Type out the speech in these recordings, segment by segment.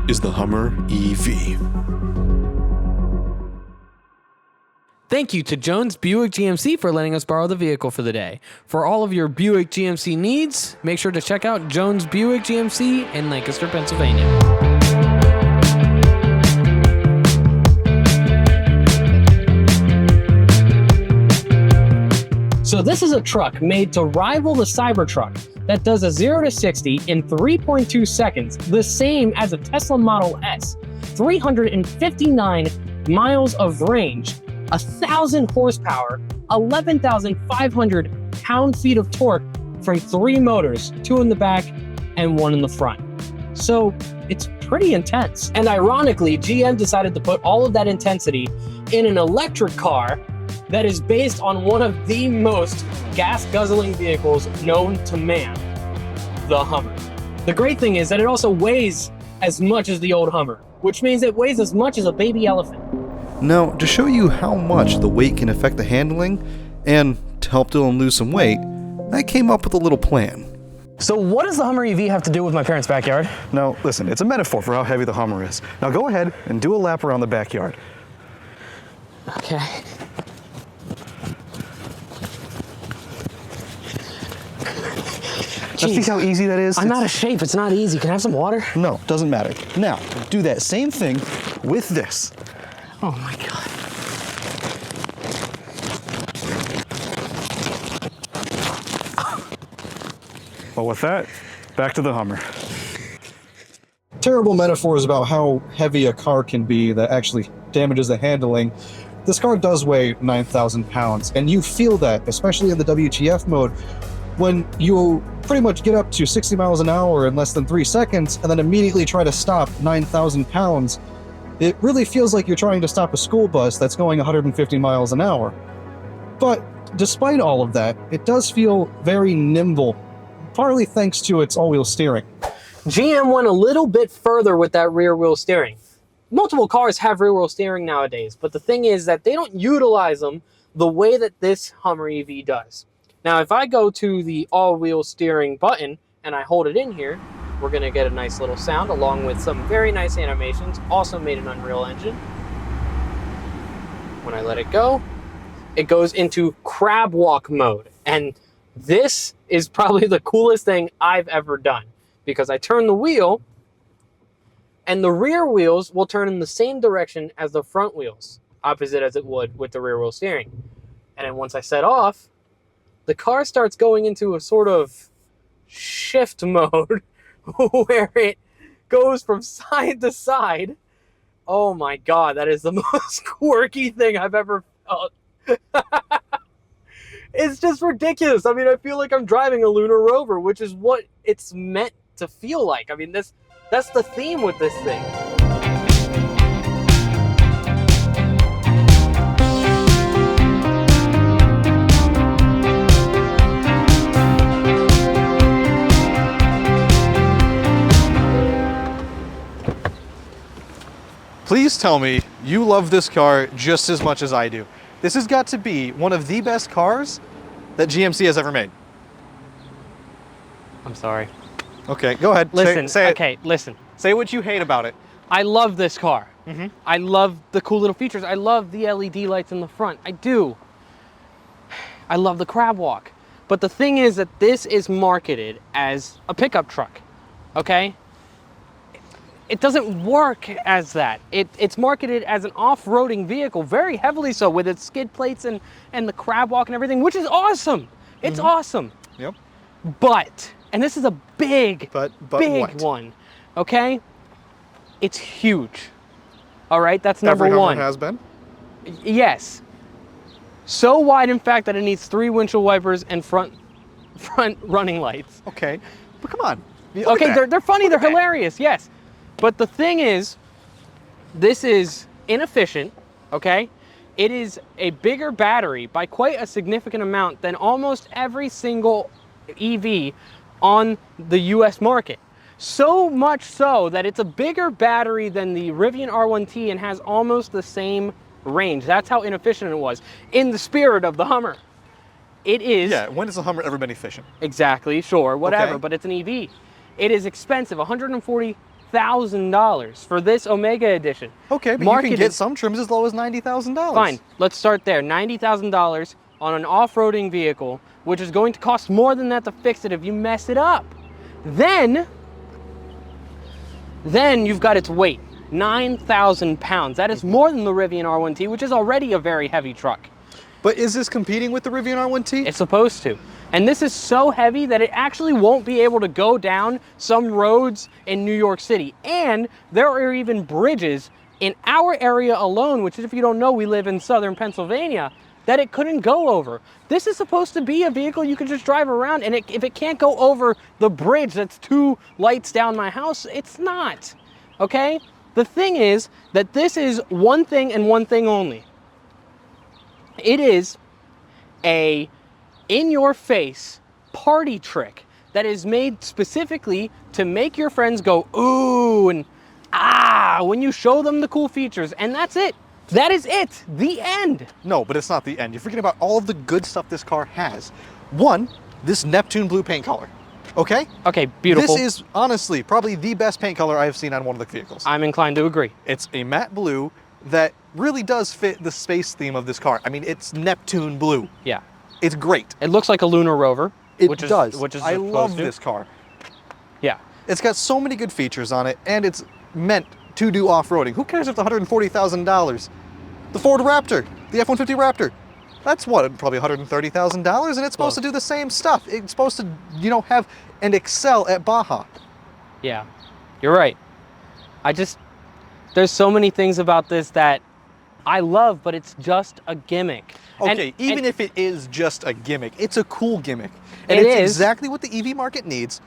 is the Hummer EV. Thank you to Jones Buick GMC for letting us borrow the vehicle for the day. For all of your Buick GMC needs, make sure to check out Jones Buick GMC in Lancaster, Pennsylvania. So this is a truck made to rival the Cybertruck that does a 0 to 60 in 3.2 seconds, the same as a Tesla Model S. 359 miles of range, 1,000 horsepower, 11,500 pound-feet of torque from 3 motors, 2 in the back and 1 in the front. So it's pretty intense. And ironically, GM decided to put all of that intensity in an electric car that is based on one of the most gas-guzzling vehicles known to man, the Hummer. The great thing is that it also weighs as much as the old Hummer, which means it weighs as much as a baby elephant. Now, to show you how much the weight can affect the handling, and to help Dylan lose some weight, I came up with a little plan. So what does the Hummer EV have to do with my parents' backyard? Now, listen, it's a metaphor for how heavy the Hummer is. Now go ahead and do a lap around the backyard. Okay. See how easy that is? I'm out of shape. It's not easy. Can I have some water? No, doesn't matter. Now, do that same thing with this. Oh my God. Well, with that, back to the Hummer. Terrible metaphors about how heavy a car can be that actually damages the handling. This car does weigh 9,000 pounds, and you feel that, especially in the WTF mode, when you pretty much get up to 60 miles an hour in less than 3 seconds and then immediately try to stop 9,000 pounds. It really feels like you're trying to stop a school bus that's going 150 miles an hour. But despite all of that, it does feel very nimble, partly thanks to its all-wheel steering. GM went a little bit further with that rear-wheel steering. Multiple cars have rear-wheel steering nowadays, but the thing is that they don't utilize them the way that this Hummer EV does. Now, if I go to the all-wheel steering button and I hold it in here, we're going to get a nice little sound along with some very nice animations, also made in Unreal Engine. When I let it go, it goes into Crabwalk mode. And this is probably the coolest thing I've ever done, because I turn the wheel and the rear wheels will turn in the same direction as the front wheels, opposite as it would with the rear wheel steering. And then once I set off, the car starts going into a sort of shift mode where it goes from side to side. Oh my God, that is the most quirky thing I've ever felt. It's just ridiculous. I mean, I feel like I'm driving a lunar rover, which is what it's meant to feel like. I mean, that's the theme with this thing. Please tell me you love this car just as much as I do. This has got to be one of the best cars that GMC has ever made. I'm sorry. Okay, go ahead. Listen, say okay, it. listen. Say what you hate about it. I love this car. Mm-hmm. I love the cool little features. I love the LED lights in the front. I do. I love the Crabwalk. But the thing is that this is marketed as a pickup truck, okay? It doesn't work as that. It's marketed as an off-roading vehicle, very heavily so, with its skid plates and the Crabwalk and everything, which is awesome. It's awesome. Yep. But, and this is a big big what? one, okay? It's huge. All right, that's number Every one. Hummer has been? Yes. So wide, in fact, that it needs 3 windshield wipers and front running lights. Okay, but come on. Okay, they're funny, they're hilarious, yes. But the thing is, this is inefficient, okay? It is a bigger battery by quite a significant amount than almost every single EV on the US market. So much so that it's a bigger battery than the Rivian R1T and has almost the same range. That's how inefficient it was. In the spirit of the Hummer. It is... Yeah, when has the Hummer ever been efficient? Exactly, sure, whatever, Okay. but it's an EV. It is expensive, $90,000 for this Omega Edition. Okay, but you Marketed- can get some trims as low as $90,000. Fine, let's start there. $90,000 on an off-roading vehicle, which is going to cost more than that to fix it if you mess it up. Then you've got its weight, 9,000 pounds. That is more than the Rivian R1T, which is already a very heavy truck. But is this competing with the Rivian R1T? It's supposed to. And this is so heavy that it actually won't be able to go down some roads in New York City. And there are even bridges in our area alone, which is, if you don't know, we live in southern Pennsylvania, that it couldn't go over. This is supposed to be a vehicle you can just drive around, and if it can't go over the bridge that's 2 lights down my house, it's not, okay? The thing is that this is one thing and one thing only. It is a in-your-face party trick that is made specifically to make your friends go, ooh, and ah, when you show them the cool features, and that's it. That is it, the end. No, but it's not the end. You're forgetting about all of the good stuff this car has. One, this Neptune blue paint color, okay? Okay, beautiful. This is honestly probably the best paint color I have seen on one of the vehicles. I'm inclined to agree. It's a matte blue that really does fit the space theme of this car. I mean, it's Neptune blue. Yeah. It's great. It looks like a lunar rover. It which does. Is, which is I supposed love to. this car. Yeah. It's got so many good features on it, and it's meant to do off-roading. Who cares if it's $140,000? The Ford Raptor, the F-150 Raptor, that's what, probably $130,000, and it's supposed to do the same stuff. It's supposed to, you know, have and excel at Baja. Yeah, you're right. There's so many things about this that I love, but it's just a gimmick. Okay, even if it is just a gimmick, it's a cool gimmick. And It it's is. exactly what the EV market needs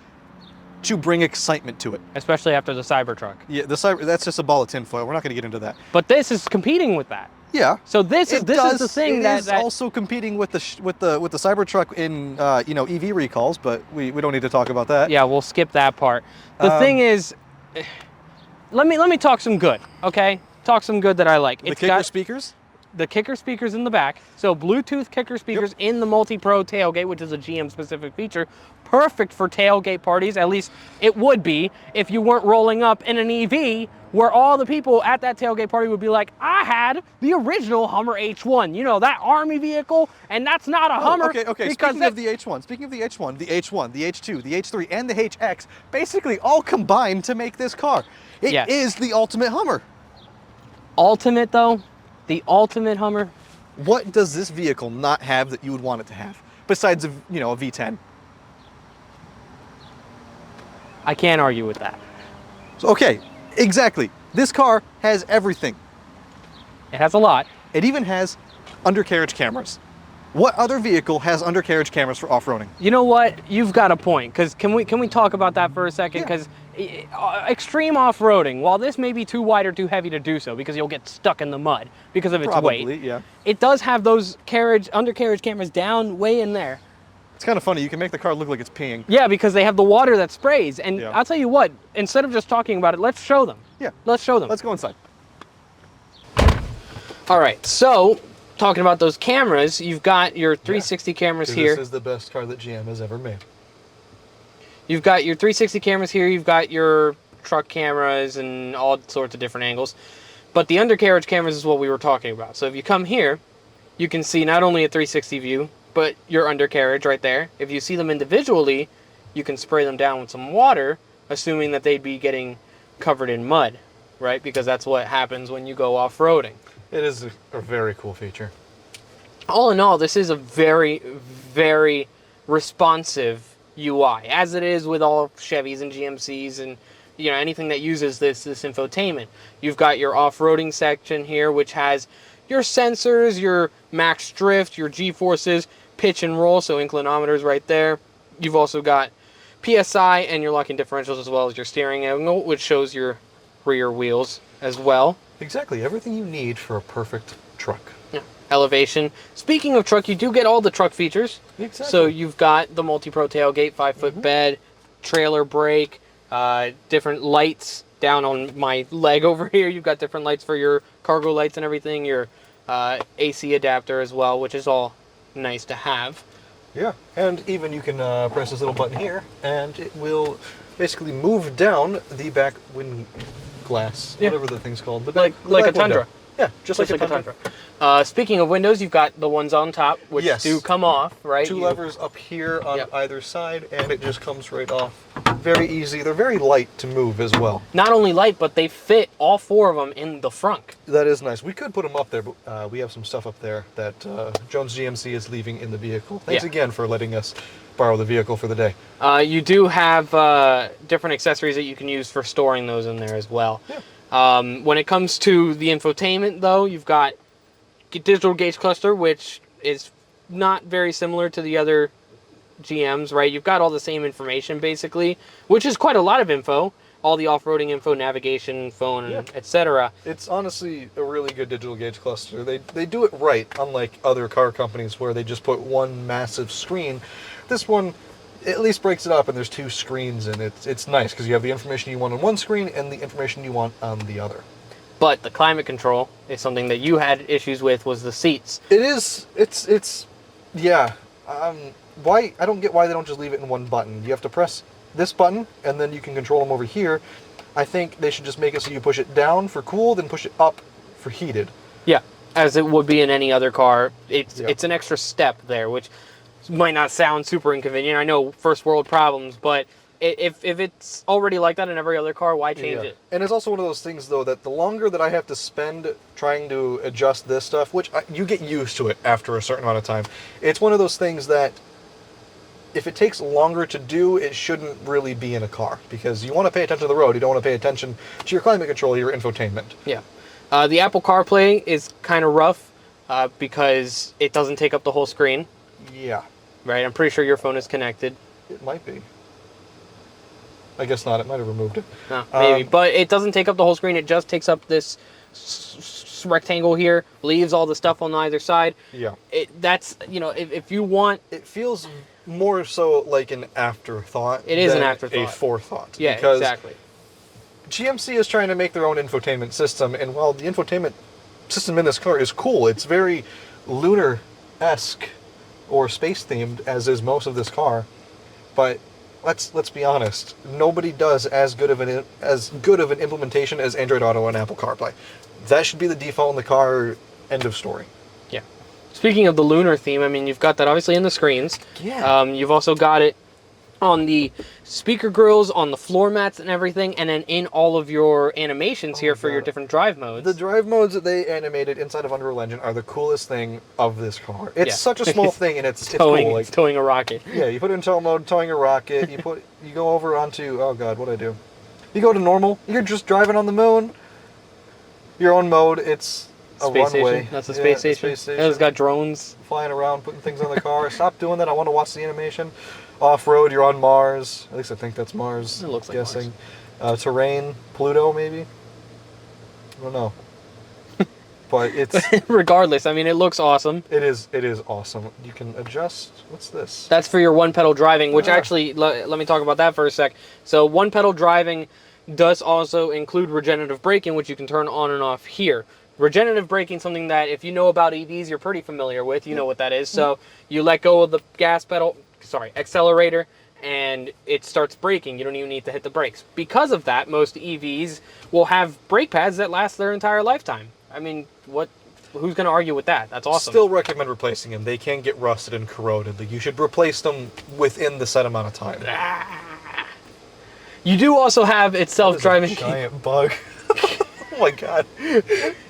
to bring excitement to it. Especially after the Cybertruck. Yeah, that's just a ball of tinfoil. We're not going to get into that. But this is competing with that. Yeah. So this is the thing that is that also competing with the Cybertruck in you know, EV recalls, but we don't need to talk about that. yeah, we'll skip that part. The thing is, let me talk some good, okay? Talk some good that I like. The It's kicker got speakers. the kicker speakers in the back. So Bluetooth kicker speakers in the multi-pro tailgate, which is a GM specific feature. Perfect for tailgate parties. At least it would be if you weren't rolling up in an EV where all the people at that tailgate party would be like, I had the original Hummer H1, you know, that army vehicle, and that's not a Hummer. Okay. Because Speaking of the H1, the H1, the H2, the H3, and the HX, basically all combined to make this car. It Yes. is the ultimate Hummer. ultimate though, the ultimate Hummer, What does this vehicle not have that you would want it to have, besides a V10? I can't argue with that. So, okay, exactly. This car has everything. It has a lot. It even has undercarriage cameras. What other vehicle has undercarriage cameras for off-roading? You know what? You've got a point. Because can we talk about that for a second? Yeah. Because extreme off-roading, while this may be too wide or too heavy to do so, because you'll get stuck in the mud because of its Probably, weight. yeah. It does have those undercarriage cameras down way in there. It's kind of funny. You can make the car look like it's peeing. Yeah, because they have the water that sprays. And Yeah. I'll tell you what, instead of just talking about it, let's show them. Yeah. Let's show them. Let's go inside. All right, so talking about those cameras, you've got your 360 cameras here. This is the best car that GM has ever made. You've got your 360 cameras here. You've got your truck cameras and all sorts of different angles. But the undercarriage cameras is what we were talking about. So if you come here, you can see not only a 360 view, but your undercarriage right there. If you see them individually, you can spray them down with some water, assuming that they'd be getting covered in mud, right? Because that's what happens when you go off-roading. It is a very cool feature. All in all, this is a very, very responsive UI, as it is with all Chevys and GMCs and anything that uses this infotainment. You've got your off-roading section here, which has your sensors, your max drift, your G-forces, pitch and roll, so inclinometers right there. You've also got PSI and your locking differentials, as well as your steering angle, which shows your rear wheels as well. Exactly. Everything you need for a perfect truck. Yeah. Elevation. Speaking of truck, you do get all the truck features. Exactly. So you've got the multi-pro tailgate, 5-foot bed, trailer brake, different lights down on my leg over here. You've got different lights for your cargo lights and everything, your AC adapter as well, which is all nice to have. Yeah, and even you can press this little button here, and it will basically move down the back wind glass, Yeah. whatever the thing's called. The Like the a back window. Tundra. Yeah, just like a Tundra. Speaking of windows, you've got the ones on top, which Yes. do come off, right? Two levers up here on Yep. either side, and it just comes right off. Very easy. They're very light to move as well. Not only light, but they fit all 4 of them in the front. That is nice. We could put them up there, but we have some stuff up there that Jones GMC is leaving in the vehicle. Thanks Yeah. again for letting us borrow the vehicle for the day. You do have different accessories that you can use for storing those in there as well. Yeah. When it comes to the infotainment, though, you've got digital gauge cluster, which is not very similar to the other GMs, right? You've got all the same information, basically, which is quite a lot of info. All the off-roading info, navigation, phone, Yeah. etc. It's honestly a really good digital gauge cluster. They do it right, unlike other car companies where they just put one massive screen. This one at least breaks it up, and there's 2 screens, and it's nice because you have the information you want on one screen and the information you want on the other. But the climate control is something that you had issues with, was the seats. It is. It's. Yeah. Why? I don't get why they don't just leave it in one button. You have to press this button, and then you can control them over here. I think they should just make it so you push it down for cool, then push it up for heated. Yeah, as it would be in any other car. It's Yeah. it's an extra step there, which might not sound super inconvenient. I know first world problems, but if it's already like that in every other car, why change it? And it's also one of those things, though, that the longer that I have to spend trying to adjust this stuff, which you get used to it after a certain amount of time, it's one of those things that if it takes longer to do, it shouldn't really be in a car, because you want to pay attention to the road. You don't want to pay attention to your climate control, your infotainment. Yeah. The Apple CarPlay is kind of rough because it doesn't take up the whole screen, Yeah, right? I'm pretty sure your phone is connected. it might be. I guess not. It might have removed it. No, maybe. But it doesn't take up the whole screen. It just takes up this rectangle here, leaves all the stuff on either side. Yeah. That's, if you want... It feels more so like an afterthought. It is an than afterthought. a forethought. Yeah, because exactly. GMC is trying to make their own infotainment system, and while the infotainment system in this car is cool, it's very lunar-esque or space-themed, as is most of this car. But let's be honest, nobody does as good of an implementation as Android Auto and Apple CarPlay. That should be the default in the car. End of story. Yeah. Speaking of the lunar theme, I mean, you've got that obviously in the screens. Yeah. You've also got it on the speaker grills, on the floor mats and everything, and then in all of your animations here for your different drive modes. The drive modes that they animated inside of Unreal Engine are the coolest thing of this car. It's Yeah. such a small thing, and it's towing, cool. it's towing a rocket. Yeah, you put it in tow mode, towing a rocket. You go over onto, oh god, what'd I do? You go to normal. You're just driving on the moon. Your own mode. It's a Space runway. station. That's a space station. Space station. It's got drones. Flying around, putting things on the car. Stop doing that. I want to watch the animation. Off-road, you're on Mars. At least I think that's Mars. It looks like guessing. Terrain, Pluto, maybe. I don't know. But it's Regardless, I mean, it looks awesome. it is awesome. You can adjust. What's this? That's for your one-pedal driving, which Ah. actually, let me talk about that for a sec. So one-pedal driving does also include regenerative braking, which you can turn on and off here. Regenerative braking, something that if you know about EVs, you're pretty familiar with. You know what that is. So you let go of the accelerator, and it starts braking. You don't even need to hit the brakes. Because of that, most EVs will have brake pads that last their entire lifetime. I mean, who's going to argue with that? That's awesome. Still recommend replacing them. They can get rusted and corroded. Like, you should replace them within the set amount of time. You do also have its self-driving... Giant bug. Oh my god.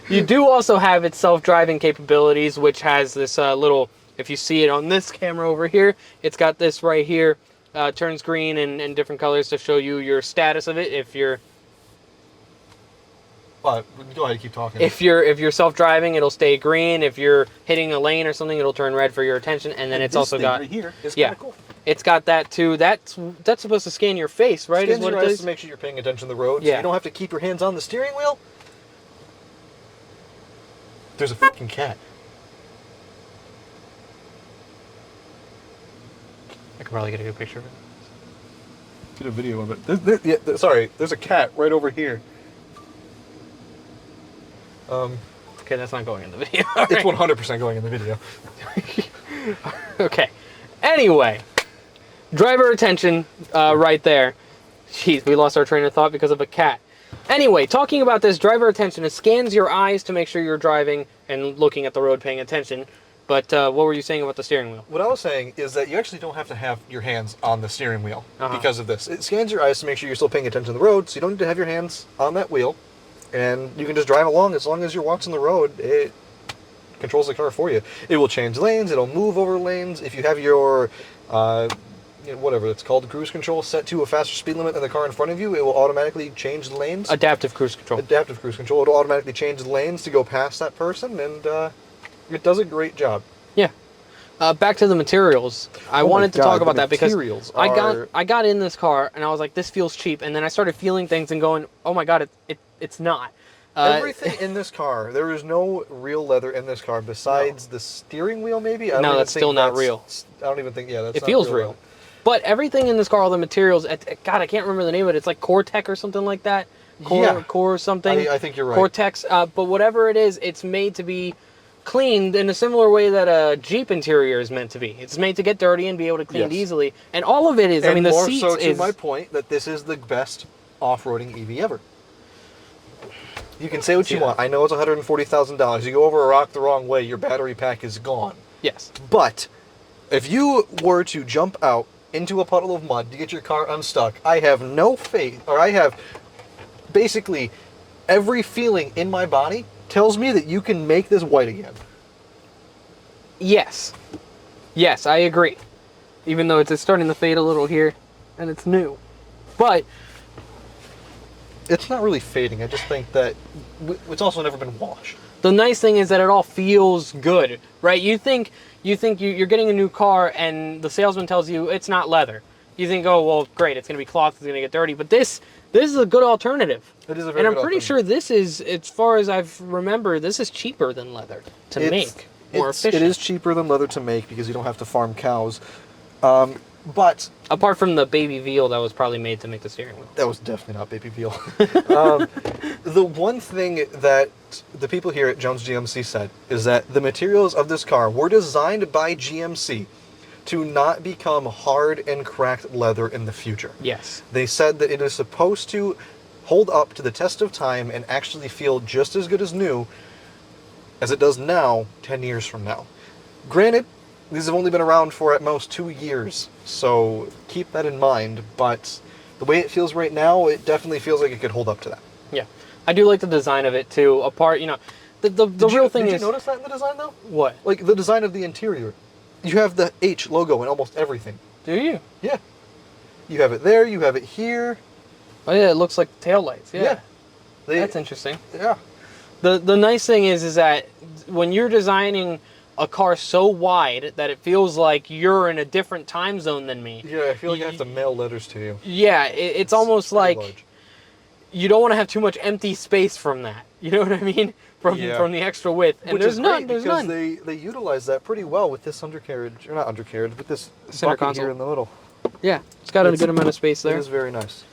You do also have its self-driving capabilities, which has this little, if you see it on this camera over here, it's got this right here, turns green and different colors to show you your status of it. If you're Go ahead, keep talking. if you're self-driving, it'll stay green. If you're hitting a lane or something, it'll turn red for your attention. And then it's This also thing got right here is yeah, kinda cool. it's got that too. That's supposed to scan your face, right? Scans Is what your it eyes is. to make sure you're paying attention to the road, so Yeah. you don't have to keep your hands on the steering wheel. There's a fucking cat. I could probably get a good picture of it. Get a video of it. There's a cat right over here. Okay, that's not going in the video. It's 100% going in the video. Okay. Anyway, driver attention right there. Jeez, we lost our train of thought because of a cat. Anyway, talking about this, driver attention. It scans your eyes to make sure you're driving and looking at the road, paying attention. But what were you saying about the steering wheel? What I was saying is that you actually don't have to have your hands on the steering wheel Uh-huh. because of this. It scans your eyes to make sure you're still paying attention to the road, so you don't need to have your hands on that wheel. And you can just drive along as long as you're watching the road. It controls the car for you. It will change lanes. It'll move over lanes. If you have your, whatever it's called, cruise control set to a faster speed limit than the car in front of you, it will automatically change the lanes. Adaptive cruise control. Adaptive cruise control. It'll automatically change the lanes to go past that person, and it does a great job. Yeah. Back to the materials. I wanted to talk about that because I got in this car and I was like, this feels cheap, and then I started feeling things and going, oh my god, it's not. Everything in this car, there is no real leather in this car besides the steering wheel, maybe? No, that's still not real. I don't even think, that's it not feels real. leather. But everything in this car, all the materials, God, I can't remember the name of it. It's like Core-Tech or something like that. Core something. I think you're right. Core-Tex. But whatever it is, it's made to be cleaned in a similar way that a Jeep interior is meant to be. It's made to get dirty and be able to clean easily. And all of it is, And the more seats so to is... my point that this is the best off-roading EV ever. You can say what you want. I know it's $140,000. You go over a rock the wrong way, your battery pack is gone. Yes. But if you were to jump out into a puddle of mud to get your car unstuck, I have no faith, or I have basically every feeling in my body tells me that you can make this white again. Yes. Yes, I agree. Even though it's starting to fade a little here, and it's new. But it's not really fading. I just think that it's also never been washed. the nice thing is that it all feels good, right? You think you're getting a new car and the salesman tells you it's not leather. You think, oh, well, great, it's going to be cloth, it's going to get dirty. But this is a good alternative. It is a very And good I'm pretty alternative. sure this is, as far as I've remembered, this is cheaper than leather to make. More efficient. It is cheaper than leather to make because you don't have to farm cows. But apart from the baby veal that was probably made to make the steering wheel. that was definitely not baby veal. The one thing that the people here at Jones GMC said is that the materials of this car were designed by GMC to not become hard and cracked leather in the future. Yes. They said that it is supposed to hold up to the test of time and actually feel just as good as new as it does now 10 years from now. Granted, these have only been around for at most 2 years, so keep that in mind, but the way it feels right now, it definitely feels like it could hold up to that. Yeah. I do like the design of it too. Apart, the real thing is... Did you notice that in the design though? What? Like the design of the interior. You have the H logo in almost everything. Do you? Yeah. You have it there, you have it here. Oh yeah, it looks like taillights. Yeah. They- That's interesting. Yeah. The nice thing is that when you're designing a car so wide that it feels like you're in a different time zone than me. Yeah, I feel like I have to mail letters to you. Yeah, it's almost pretty like large. you don't want to have too much empty space from that. You know what I mean? From the extra width. And Which there's is none. great There's because none. they utilize that pretty well with this undercarriage, or not undercarriage, but this Center bucket here console. in the middle. Yeah, it's got a good amount of space It there. is very nice.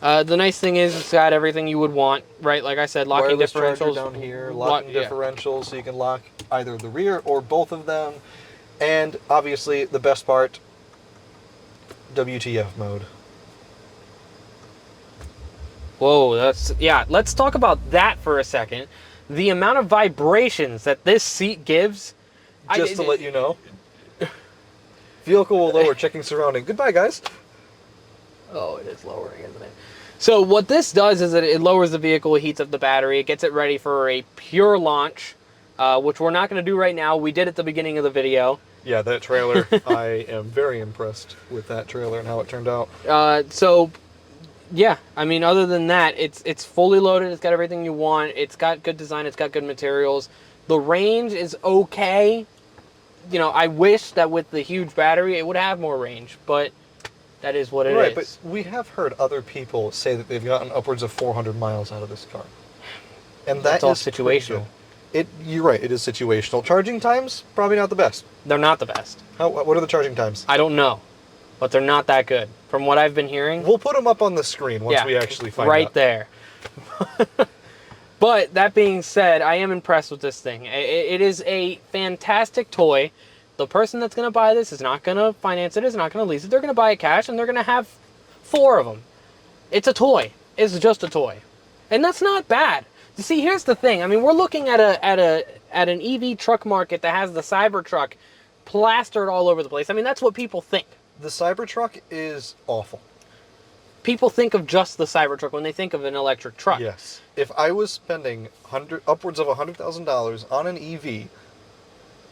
The nice thing is it's got everything you would want, right? Like I said, locking Wireless charger differentials. down here, locking yeah. differentials, so you can lock either the rear or both of them. And obviously, the best part, WTF mode. Whoa, let's talk about that for a second. The amount of vibrations that this seat gives. Just to let you know. Vehicle will lower, checking surrounding. Goodbye, guys. Oh, it is lowering, isn't it? So what this does is that it lowers the vehicle, it heats up the battery, it gets it ready for a pure launch, which we're not going to do right now. We did at the beginning of the video. Yeah, that trailer, I am very impressed with that trailer and how it turned out. Yeah, I mean, other than that, it's fully loaded. It's got everything you want. It's got good design. It's got good materials. The range is okay. I wish that with the huge battery, it would have more range, but that is what it is. Right, but we have heard other people say that they've gotten upwards of 400 miles out of this car. And That's all is pretty situational. good. You're right, it is situational. Charging times, probably not the best. They're not the best. What are the charging times? I don't know, but they're not that good. From what I've been hearing. We'll put them up on the screen once we actually find out. Right there. But that being said, I am impressed with this thing. It is a fantastic toy. The person that's going to buy this is not going to finance it, is not going to lease it. They're going to buy it cash, and they're going to have 4 of them. It's a toy. It's just a toy. And that's not bad. You see, here's the thing. I mean, we're looking at an EV truck market that has the Cybertruck plastered all over the place. I mean, that's what people think. The Cybertruck is awful. People think of just the Cybertruck when they think of an electric truck. Yes. If I was spending upwards of $100,000 on an EV,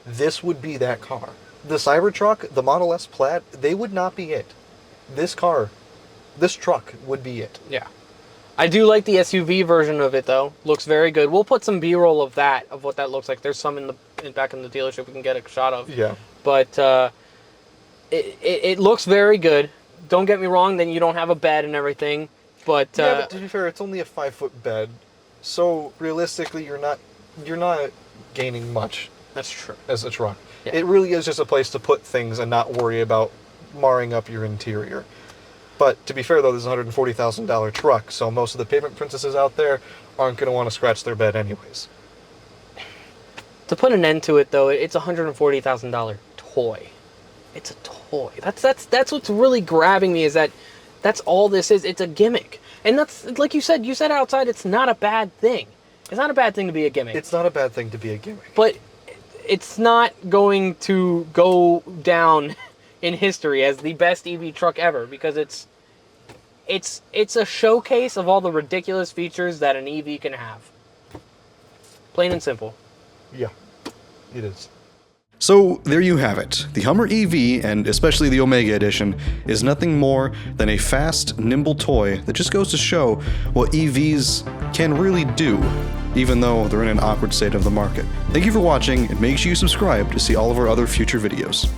this would be that car. The Cybertruck, the Model S Plaid, they would not be it. This truck would be it. Yeah. I do like the SUV version of it, though. Looks very good. We'll put some B-roll of what that looks like. There's some back in the dealership we can get a shot of. Yeah. But it looks very good. Don't get me wrong, then you don't have a bed and everything. But yeah, but to be fair, it's only a 5-foot bed, so realistically, you're not gaining much. That's true. As a truck. Yeah. It really is just a place to put things and not worry about marring up your interior. But to be fair, though, this is a $140,000 truck, so most of the pavement princesses out there aren't going to want to scratch their bed anyways. To put an end to it, though, it's a $140,000 toy. It's a toy. That's what's really grabbing me, is that that's all this is. It's a gimmick. And that's, like you said outside, it's not a bad thing. It's not a bad thing to be a gimmick. It's not a bad thing to be a gimmick. But it's not going to go down in history as the best EV truck ever, because it's a showcase of all the ridiculous features that an EV can have. Plain and simple. Yeah, it is. So there you have it. The Hummer EV, and especially the Omega Edition, is nothing more than a fast, nimble toy that just goes to show what EVs can really do, even though they're in an awkward state of the market. Thank you for watching, and make sure you subscribe to see all of our other future videos.